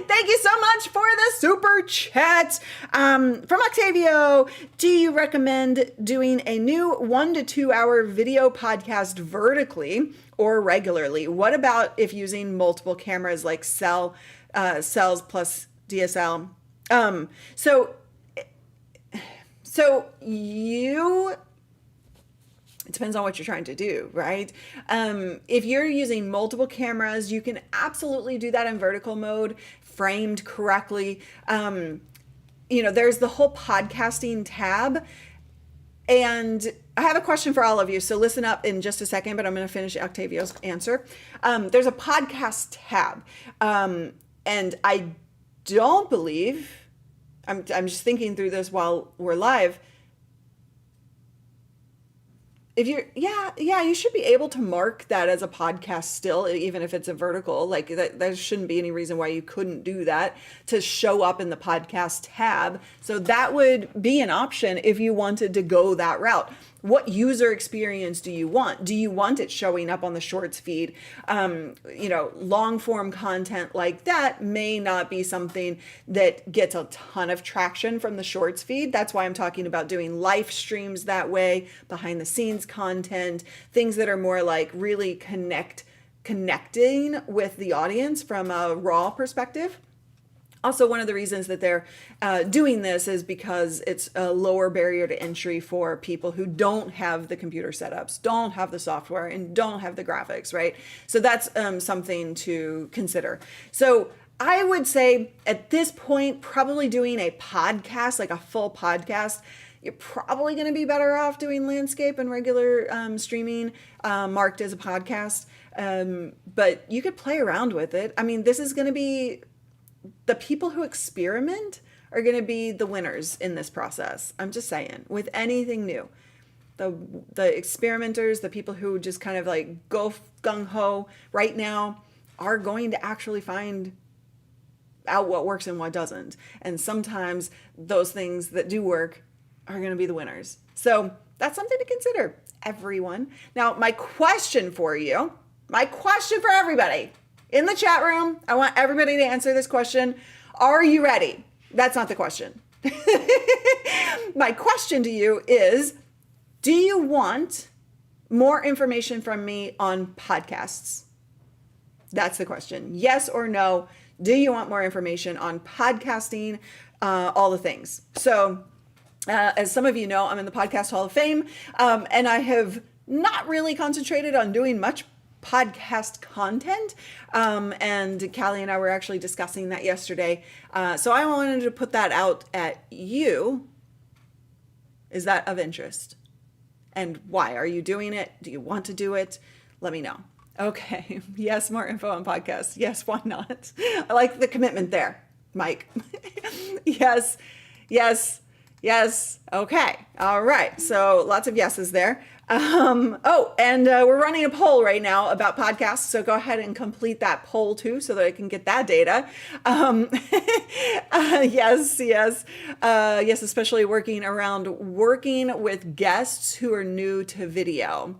Thank you so much for the super chat. From Octavio, do you recommend doing a new 1 to 2 hour video podcast vertically or regularly? What about if using multiple cameras like cells plus DSL? It depends on what you're trying to do, right? If you're using multiple cameras, you can absolutely do that in vertical mode, framed correctly. There's the whole podcasting tab. And I have a question for all of you, so listen up in just a second, but I'm going to finish Octavio's answer. There's a podcast tab, and I don't believe, I'm just thinking through this while we're live, if you're, you should be able to mark that as a podcast still, even if it's a vertical. Like that, there shouldn't be any reason why you couldn't do that to show up in the podcast tab. So that would be an option if you wanted to go that route. What user experience do you want? Do you want it showing up on the shorts feed? Long form content like that may not be something that gets a ton of traction from the shorts feed. That's why I'm talking about doing live streams that way, behind the scenes content, things that are more like really connecting with the audience from a raw perspective. Also, one of the reasons that they're doing this is because it's a lower barrier to entry for people who don't have the computer setups, don't have the software, and don't have the graphics, right? So that's something to consider. So I would say at this point, probably doing a podcast, like a full podcast, you're probably going to be better off doing landscape and regular streaming marked as a podcast. But you could play around with it. I mean, this is going to be... the people who experiment are going to be the winners in this process. I'm just saying, with anything new. the experimenters, the people who just kind of like go gung-ho right now are going to actually find out what works and what doesn't. And sometimes those things that do work are going to be the winners. So that's something to consider, everyone. Now, my question for everybody in the chat room, I want everybody to answer this question. Are you ready? That's not the question. My question to you is, do you want more information from me on podcasts? That's the question. Yes or no? Do you want more information on podcasting? All the things. So, as some of you know, I'm in the Podcast Hall of Fame, and I have not really concentrated on doing much podcast content. And Callie and I were actually discussing that yesterday. So I wanted to put that out at you. Is that of interest? And why? Are you doing it? Do you want to do it? Let me know. Okay. Yes, more info on podcasts. Yes, why not? I like the commitment there, Mike. Yes, yes, yes. Okay. All right. So lots of yeses there. And we're running a poll right now about podcasts. So go ahead and complete that poll too, so that I can get that data. Yes, especially working with guests who are new to video.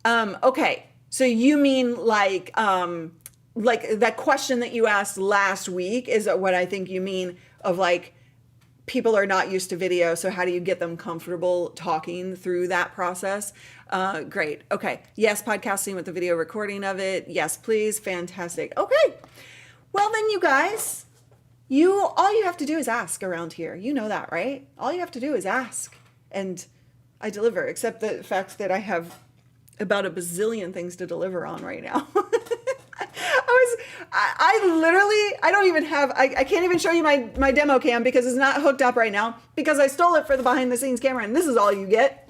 Okay. So you mean like that question that you asked last week is what I think you mean, of like, people are not used to video, so how do you get them comfortable talking through that process? Great. Okay. Yes, podcasting with the video recording of it. Yes, please. Fantastic. Okay. Well, then you guys, all you have to do is ask around here. You know that, right? All you have to do is ask, and I deliver, except the fact that I have about a bazillion things to deliver on right now. I can't even show you my demo cam because it's not hooked up right now, because I stole it for the behind the scenes camera, and this is all you get,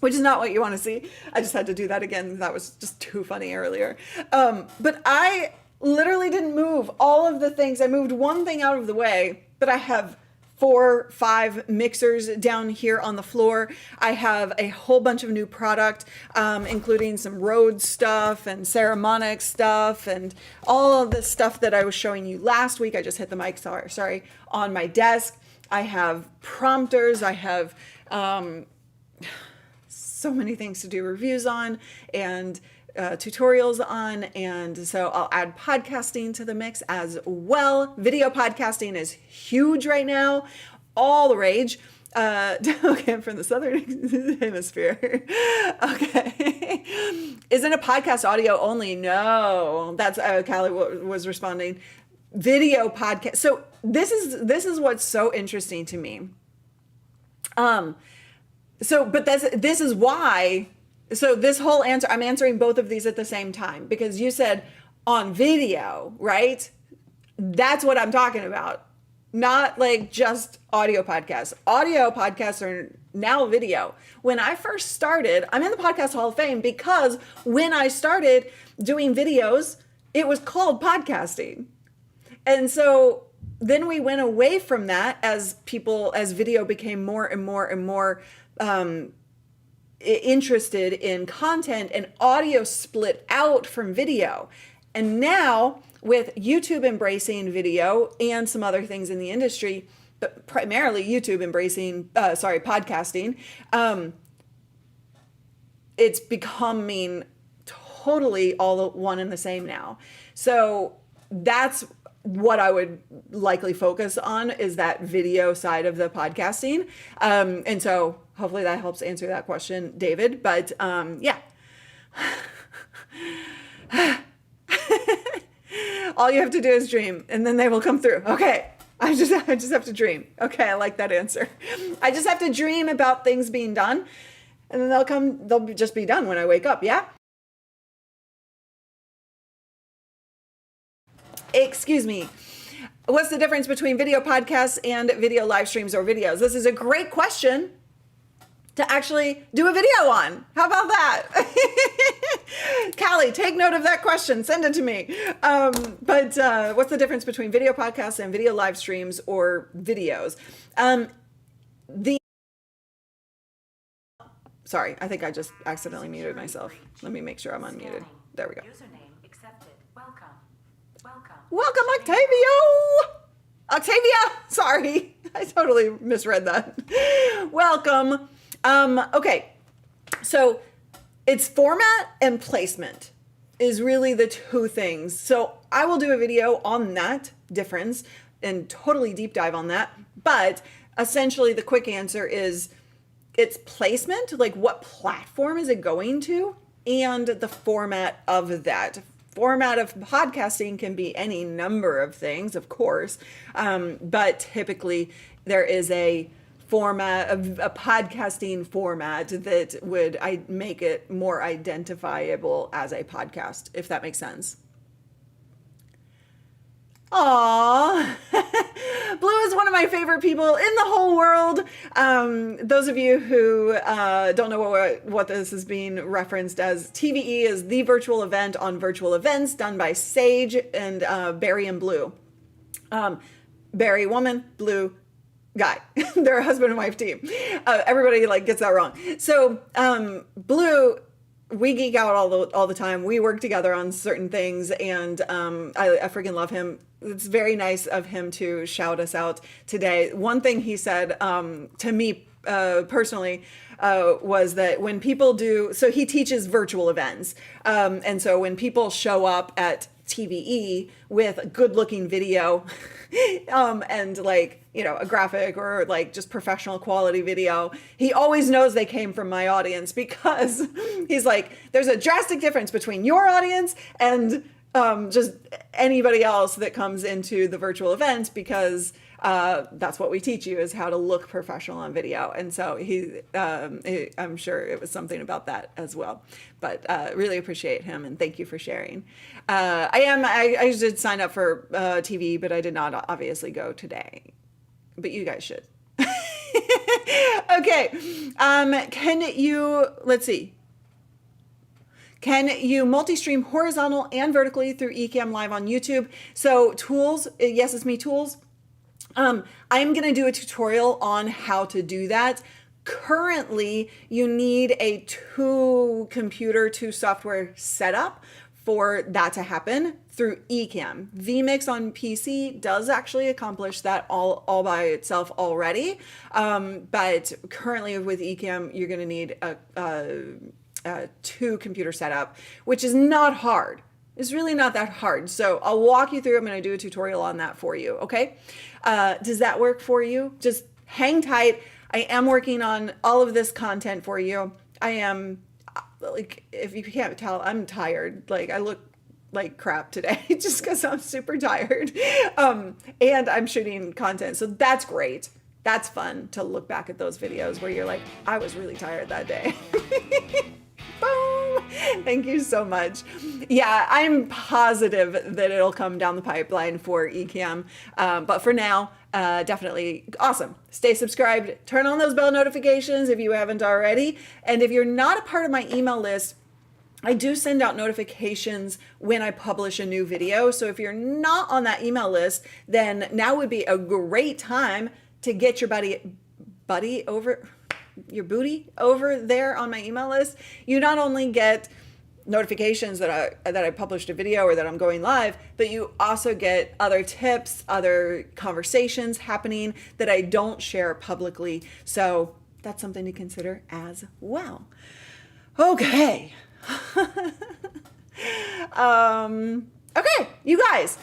which is not what you want to see. I just had to do that again. That was just too funny earlier. But I literally didn't move all of the things. I moved one thing out of the way, but I have 4, 5 mixers down here on the floor. I have a whole bunch of new product, including some Rode stuff and Ceramonic stuff and all of the stuff that I was showing you last week. I just hit the mic, sorry, on my desk. I have prompters. I have so many things to do reviews on and tutorials on, and so I'll add podcasting to the mix as well. Video podcasting is huge right now, all the rage. Okay, from the southern hemisphere. Okay, isn't a podcast audio only? No, that's Callie was responding. Video podcast. So this is what's so interesting to me. But this is why. So this whole answer, I'm answering both of these at the same time, because you said on video, right? That's what I'm talking about. Not like just audio podcasts. Audio podcasts are now video. When I first started, I'm in the Podcast Hall of Fame because when I started doing videos, it was called podcasting. And so then we went away from that as video became more and more and more interested in content, and audio split out from video. And now with YouTube embracing video and some other things in the industry, but primarily YouTube embracing, podcasting, it's becoming totally all one and the same now. So that's what I would likely focus on, is that video side of the podcasting. And so hopefully that helps answer that question, David. But yeah. All you have to do is dream, and then they will come through. Okay. I just have to dream. Okay, I like that answer. I just have to dream about things being done, and then they'll just be done when I wake up, yeah? Excuse me. What's the difference between video podcasts and video live streams or videos? This is a great question to actually do a video on. How about that? Callie, take note of that question. Send it to me. But what's the difference between video podcasts and video live streams or videos? Sorry, I think I just accidentally muted myself. Let me make sure I'm unmuted. There we go. Username accepted. Welcome. Welcome. Welcome, Octavio! Octavia! Sorry, I totally misread that. Welcome. Okay, so it's format and placement is really the two things. So I will do a video on that difference and totally deep dive on that. But essentially the quick answer is it's placement, like what platform is it going to, and the format of that. Format of podcasting can be any number of things, of course, but typically there is a format of a podcasting format that would make it more identifiable as a podcast, if that makes sense. Aww. Blue is one of my favorite people in the whole world. Those of you who don't know what this is being referenced as, TVE is the virtual event on virtual events done by Sage and Barry and Blue. Barry, woman, Blue, guy. They're a husband and wife team. Everybody gets that wrong. So Blue, we geek out all the time. We work together on certain things, and I freaking love him. It's very nice of him to shout us out today. One thing he said to me personally was that when people do, so he teaches virtual events, and so when people show up at TVE with good looking video and a graphic or just professional quality video, he always knows they came from my audience, because he's like, there's a drastic difference between your audience and just anybody else that comes into the virtual events, because that's what we teach you, is how to look professional on video. And so I'm sure it was something about that as well, but really appreciate him and thank you for sharing. I did sign up for TV, but I did not obviously go today, but you guys should. Okay. Can you multi-stream horizontal and vertically through Ecamm Live on YouTube? So tools, yes, it's me, tools. I'm going to do a tutorial on how to do that. Currently, you need a two software setup for that to happen through Ecamm. vMix on PC does actually accomplish that all by itself already. But currently with Ecamm, you're going to need a two computer setup, which is not hard. It's really not that hard. So I'll walk you through. I'm going to do a tutorial on that for you. Okay. Does that work for you? Just hang tight. I am working on all of this content for you. I am, if you can't tell, I'm tired. I look like crap today just because I'm super tired. And I'm shooting content. So that's great. That's fun to look back at those videos where you're like, I was really tired that day. Boom! Thank you so much. Yeah, I'm positive that it'll come down the pipeline for Ecamm. But for now, definitely awesome. Stay subscribed. Turn on those bell notifications if you haven't already. And if you're not a part of my email list, I do send out notifications when I publish a new video. So if you're not on that email list, then now would be a great time to get your booty over there on my email list. You not only get notifications that I published a video or that I'm going live, but you also get other tips, other conversations happening that I don't share publicly. So that's something to consider as well. Okay. Okay, you guys,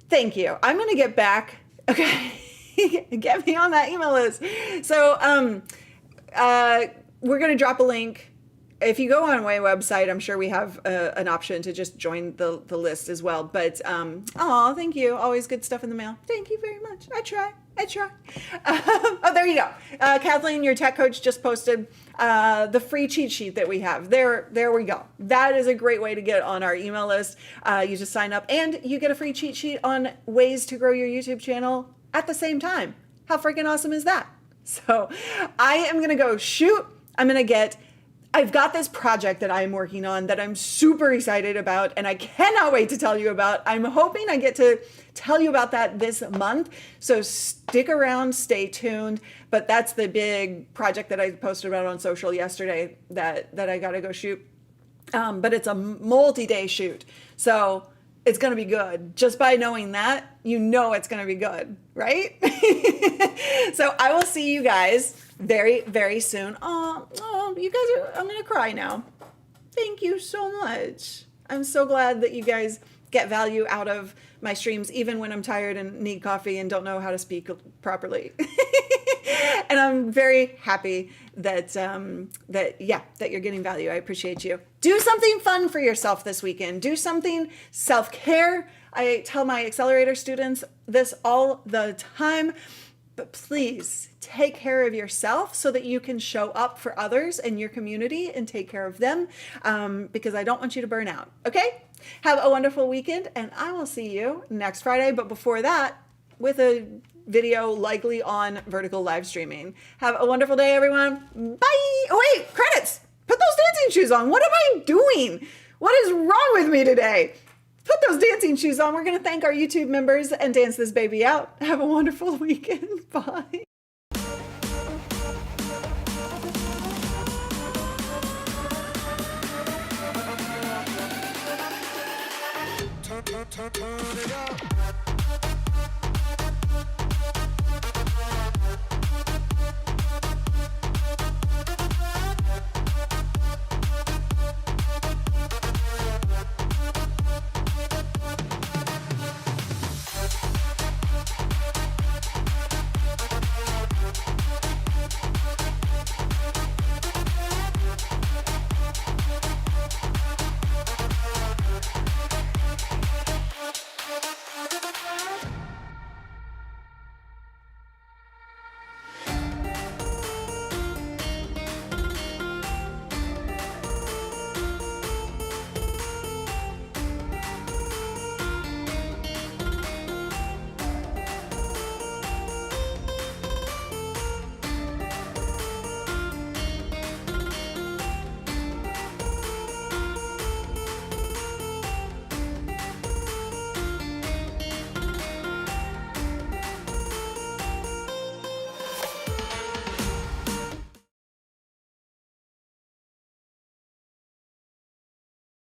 thank you. I'm going to get back. Okay. Get me on that email list. So, we're going to drop a link. If you go on my website, I'm sure we have an option to just join the list as well. But, thank you. Always good stuff in the mail. Thank you very much. I try. Oh, there you go. Kathleen, your tech coach, just posted the free cheat sheet that we have. There we go. That is a great way to get on our email list. You just sign up and you get a free cheat sheet on ways to grow your YouTube channel at the same time. How freaking awesome is that? So I am going to go shoot. I'm going to get I've got this project that I'm working on that I'm super excited about, and I cannot wait to tell you about. I'm hoping I get to tell you about that this month. So stick around, stay tuned. But that's the big project that I posted about on social yesterday that I got to go shoot. But it's a multi-day shoot. So it's going to be good. Just by knowing that, you know it's going to be good, right? So I will see you guys very, very soon. Oh, you guys I'm going to cry now. Thank you so much. I'm so glad that you guys get value out of my streams, even when I'm tired and need coffee and don't know how to speak properly. And I'm very happy that that you're getting value. I appreciate you. Do something fun for yourself this weekend. Do something self-care. I tell my accelerator students this all the time, but please take care of yourself so that you can show up for others in your community and take care of them, because I don't want you to burn out. Okay? Have a wonderful weekend, and I will see you next Friday. But before that, with a video likely on vertical live streaming. Have a wonderful day, everyone. Bye. Oh, wait, credits. Put those dancing shoes on. What am I doing? What is wrong with me today? Put those dancing shoes on. We're going to thank our YouTube members and dance this baby out. Have a wonderful weekend. Bye. Turn it up.